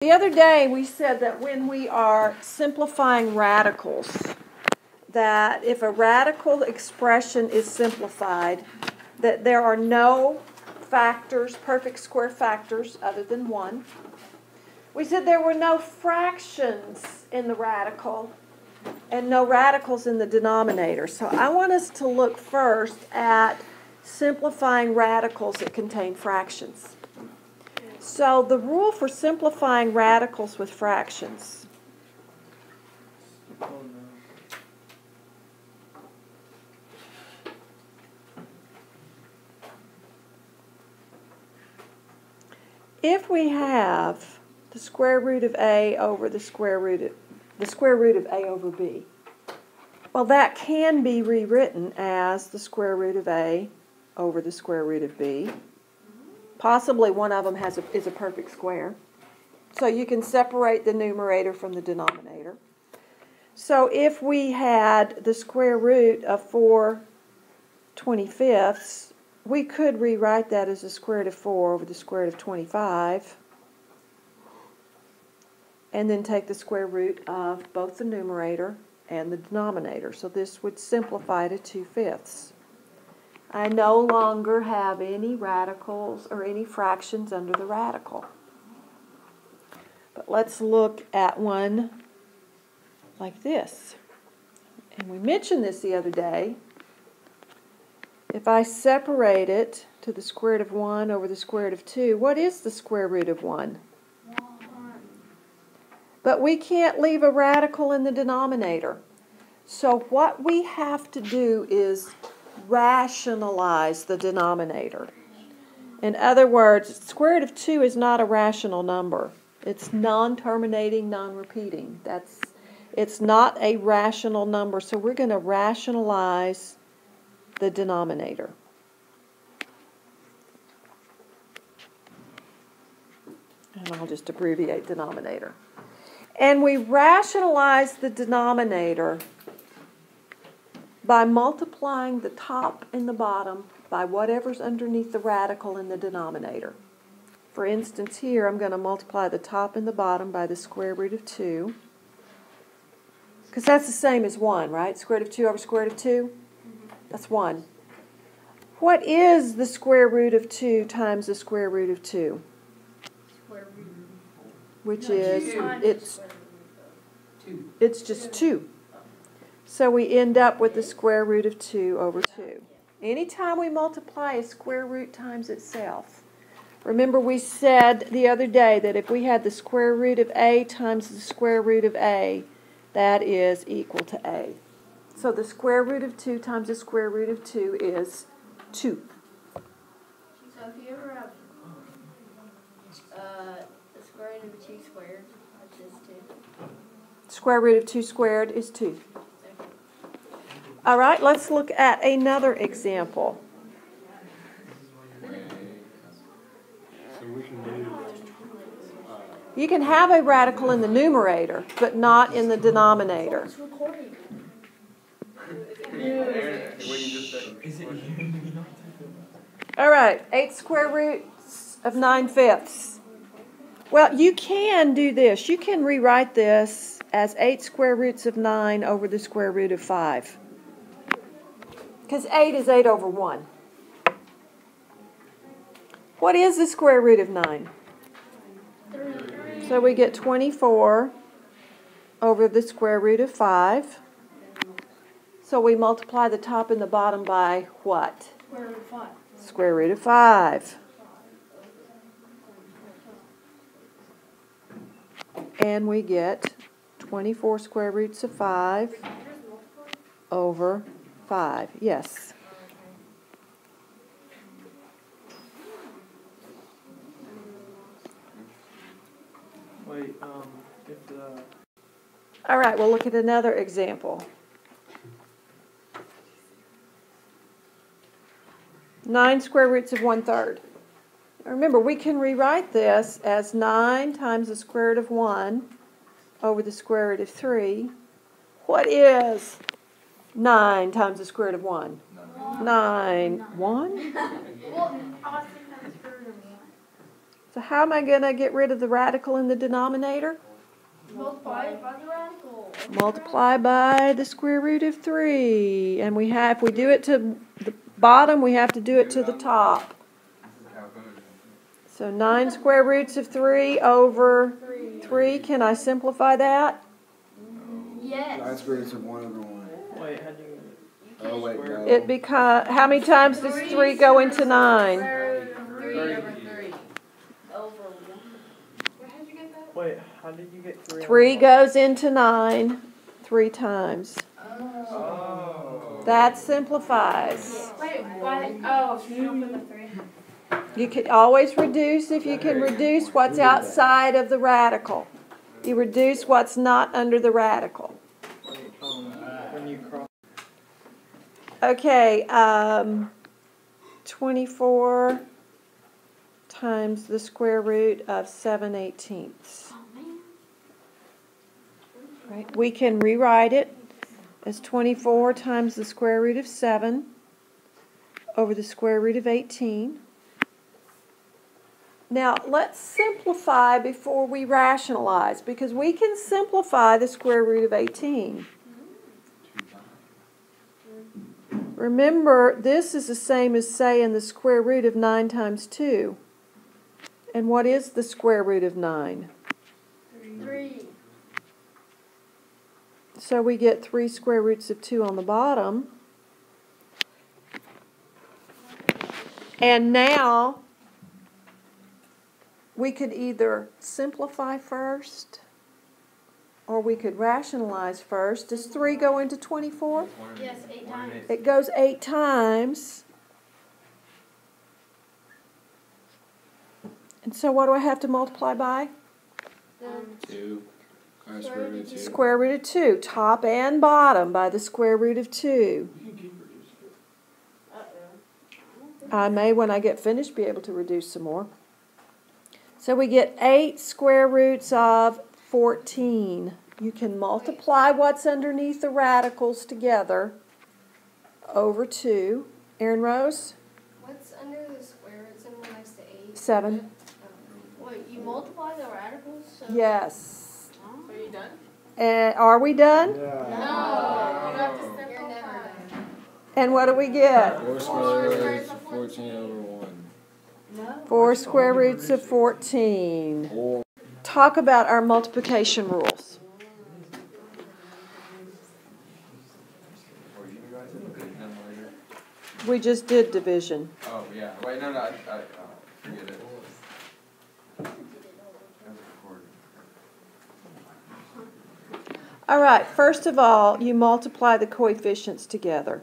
The other day we said that when we are simplifying radicals, that if a radical expression is simplified, that there are no factors, perfect square factors, other than one. We said there were no fractions in the radical and no radicals in the denominator. So I want us to look first at simplifying radicals that contain fractions. So the rule for simplifying radicals with fractions. If we have the square root of a over the square root of a over b, well, that can be rewritten as the square root of a over the square root of b. Possibly one of them is a perfect square. So you can separate the numerator from the denominator. So if we had the square root of 4/25, we could rewrite that as the square root of 4 over the square root of 25. And then take the square root of both the numerator and the denominator. So this would simplify to 2/5. I no longer have any radicals or any fractions under the radical. But let's look at one like this. And we mentioned this the other day. If I separate it to the square root of 1 over the square root of 2, what is the square root of 1? 1. But we can't leave a radical in the denominator. So what we have to do is rationalize the denominator. In other words, the square root of 2 is not a rational number. It's non-terminating, non-repeating. It's not a rational number, so we're going to rationalize the denominator. And I'll just abbreviate denominator. And we rationalize the denominator by multiplying the top and the bottom by whatever's underneath the radical in the denominator. For instance, here I'm going to multiply the top and the bottom by the square root of 2. Because that's the same as 1, right? Square root of 2 over square root of 2? That's 1. What is the square root of 2 times the square root of 2? Square root. Which is, it's just 2. So we end up with the square root of 2 over 2. Anytime we multiply a square root times itself, remember we said the other day that if we had the square root of a times the square root of a, that is equal to a. So the square root of 2 times the square root of 2 is 2. So if you ever have the square root of 2 squared, which is 2. Square root of 2 squared is 2. All right, let's look at another example. You can have a radical in the numerator, but not in the denominator. All right, 8 square roots of 9/5. Well, you can do this. You can rewrite this as 8 square roots of 9 over the square root of 5. Because 8 is 8 over 1. What is the square root of 9? 3. So we get 24 over the square root of 5. So we multiply the top and the bottom by what? Square root of 5. Square root of 5. And we get 24 square roots of 5 over 5. Yes. Wait, All right, we'll look at another example. 9 square roots of 1/3. Remember, we can rewrite this as 9 times the square root of 1 over the square root of 3. What is 9 times the square root of 1? 9. 1? Well, I was thinking of the square root of 1. So how am I going to get rid of the radical in the denominator? Multiply it by the radical. Multiply by the square root of 3. And we have, if we do it to the bottom, we have to do it to the top. So 9 square roots of 3 over 3. Can I simplify that? Yes. 9 square roots of 1 over 1. Wait, how do you? Oh, wait, no. It becomes, how many times does 3 go into 9? 3 over 3. Over 1. Wait, how did you get 3? 3 goes into 9 3 times. Oh. That simplifies. Wait, what? Oh, so you don't put the 3. You can always reduce if you can reduce what's outside of the radical. You reduce what's not under the radical. When you cross. Okay, 24 times the square root of 7/18. Right? We can rewrite it as 24 times the square root of 7 over the square root of 18. Now, let's simplify before we rationalize, because we can simplify the square root of 18. Remember, this is the same as saying the square root of 9 times 2. And what is the square root of 9? 3. So we get 3 square roots of 2 on the bottom. And now, we could either simplify first, or we could rationalize first. Does 3 go into 24? Yes, 8 times. It goes 8 times. And so what do I have to multiply by? 2. Square root of 2. Square root of 2. Top and bottom by the square root of 2. I may, when I get finished, be able to reduce some more. So we get 8 square roots of 14. You can multiply what's underneath the radicals together over 2. Erin Rose? What's under the square root symbol next to 8? 7. Wait, you multiply the radicals? So Yes. Are you done? And are we done? No. You have to You're never simplify. done. And what do we get? 4 square roots of 14 over 1. 4 square roots of 14. Or Talk about our multiplication rules. We just did division. Oh, yeah. Wait, no, I forget it. All right, first of all, you multiply the coefficients together.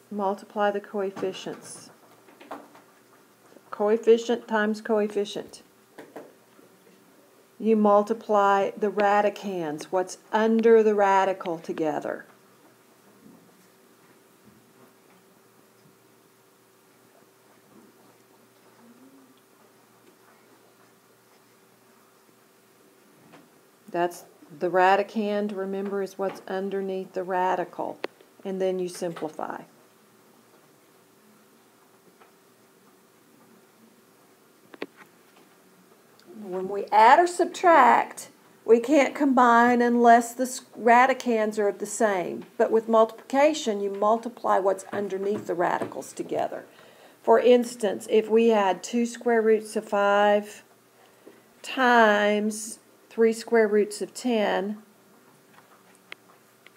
Multiply the coefficients. Coefficient times coefficient. You multiply the radicands, what's under the radical, together. That's the radicand, remember, is what's underneath the radical. And then you simplify. When we add or subtract, we can't combine unless the radicands are the same. But with multiplication, you multiply what's underneath the radicals together. For instance, if we had 2 square roots of 5 times 3 square roots of 10,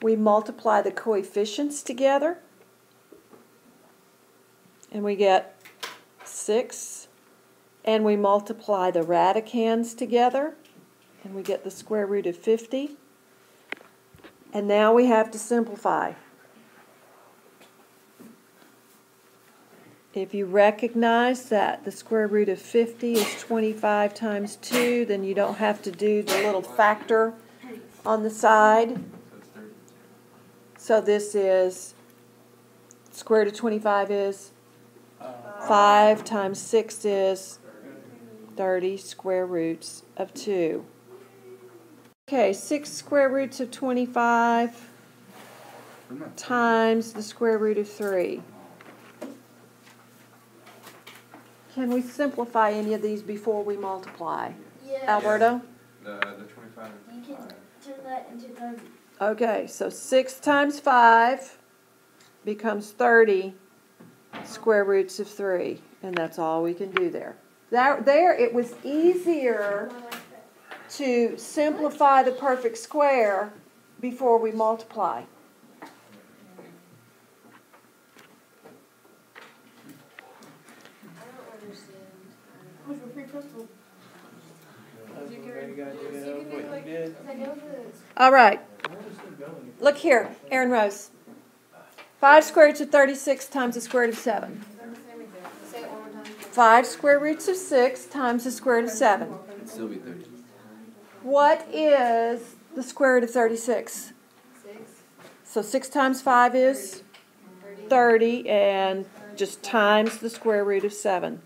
we multiply the coefficients together, and we get 6. And we multiply the radicands together, and we get the square root of 50. And now we have to simplify. If you recognize that the square root of 50 is 25 times 2, then you don't have to do the little factor on the side. So this is, square root of 25 is 5 times 6 is 30 square roots of 2. Okay, 6 square roots of 25 times the square root of 3. Can we simplify any of these before we multiply? Yeah. Alberto? The 25 You and can 5. turn that into 30. Okay, so 6 times 5 becomes 30 square roots of 3. And that's all we can do there. There it was easier to simplify the perfect square before we multiply. I don't understand. You gotta do it up what you did. I know this. All right. Look here, Aaron Rose. 5 square roots of 36 times the square root of 7. Say it one more time. 5 square roots of 6 times the square root of 7. It'd still be 30. What is the square root of 36? 6, So 6 times 5 is 30, and just times the square root of 7.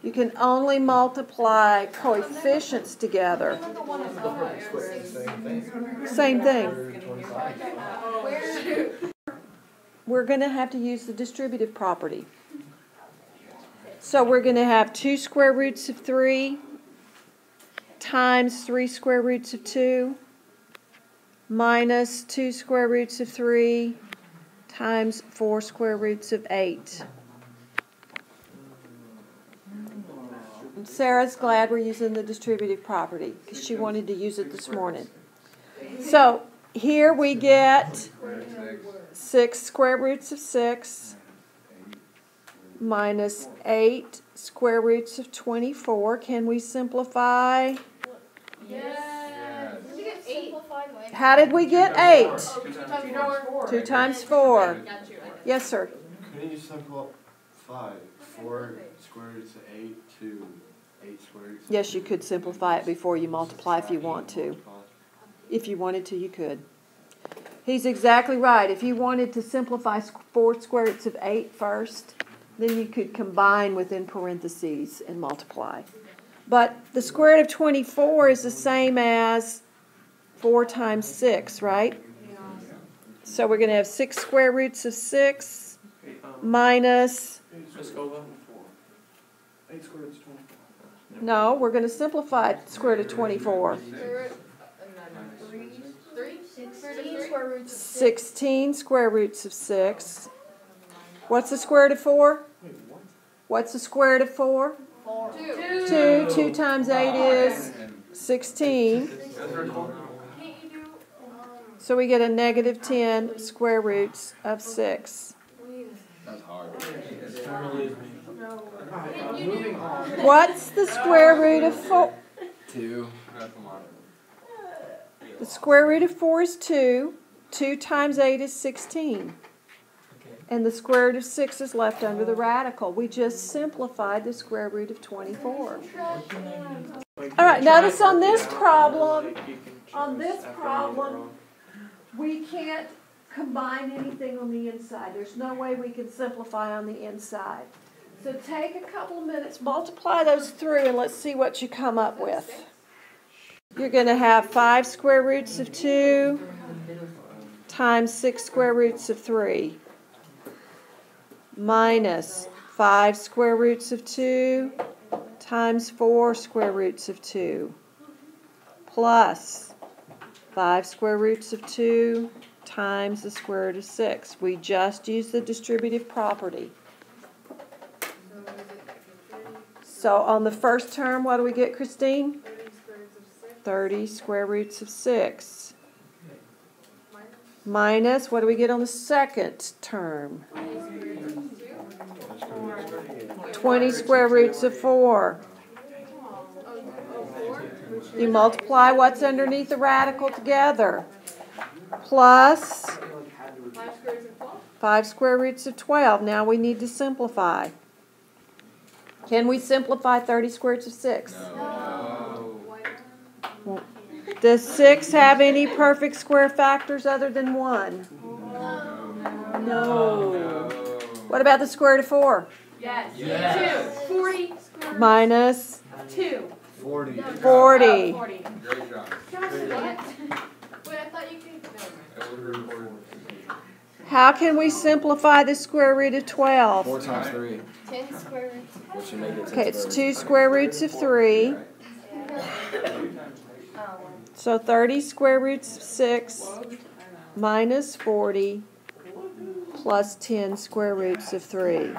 You can only multiply coefficients together. Same thing. We're going to have to use the distributive property. So we're going to have 2 square roots of 3 times 3 square roots of 2 minus 2 square roots of 3 times 4 square roots of 8. And Sarah's glad we're using the distributive property because she wanted to use it this morning. So here we get 6 square roots of 6 minus 8 square roots of 24. Can we simplify? Yes. Did you get 8? How did we get 8? 2 2 times 4. Got you. Yes, sir. Couldn't you simplify 4 square roots of 8 to 8 square roots? Yes, you could simplify it before you multiply if you want to. If you wanted to, you could. He's exactly right. If you wanted to simplify 4 square roots of 8 first, then you could combine within parentheses and multiply. But the square root of 24 is the same as 4 times 6, right? So we're going to have 6 square roots of 6 Okay, minus, let's go up. 8 squared is 24. no, we're going to simplify square root of 24. 16 square roots of 6. 16 square roots of 6. What's the square root of 4? What's the square root of 4? 2. 2 times 8 is 16. So we get a negative 10 square roots of 6. That's hard. Moving on. What's the square root of 4? 2. The square root of 4 is 2. 2 times 8 is 16. And the square root of 6 is left under the radical. We just simplified the square root of 24. All right, notice on this problem, we can't combine anything on the inside. There's no way we can simplify on the inside. So take a couple of minutes, multiply those through, and let's see what you come up with. You're going to have 5 square roots of 2 times 6 square roots of 3 minus 5 square roots of 2 times 4 square roots of 2 plus 5 square roots of 2 times the square root of 6. We just use the distributive property. So on the first term, what do we get, Christine? 30 square roots of 6. Minus, what do we get on the second term? 20 square roots of 4. You multiply what's underneath the radical together. Plus 5 square roots of 12. Now we need to simplify. Can we simplify 30 square roots of 6? No. Does 6 have any perfect square factors other than 1? No. What about the square root of 4? Yes. 2. 40. Minus 2. 40. 40. 40. Great job. What? Wait, I thought you could. No. It was recorded. How can we simplify the square root of 12? 4 times 3, 10 square roots. which should make it 10 Okay, it's square 2 square roots of 3. So 30 square roots of 6 minus 40 plus 10 square roots of 3.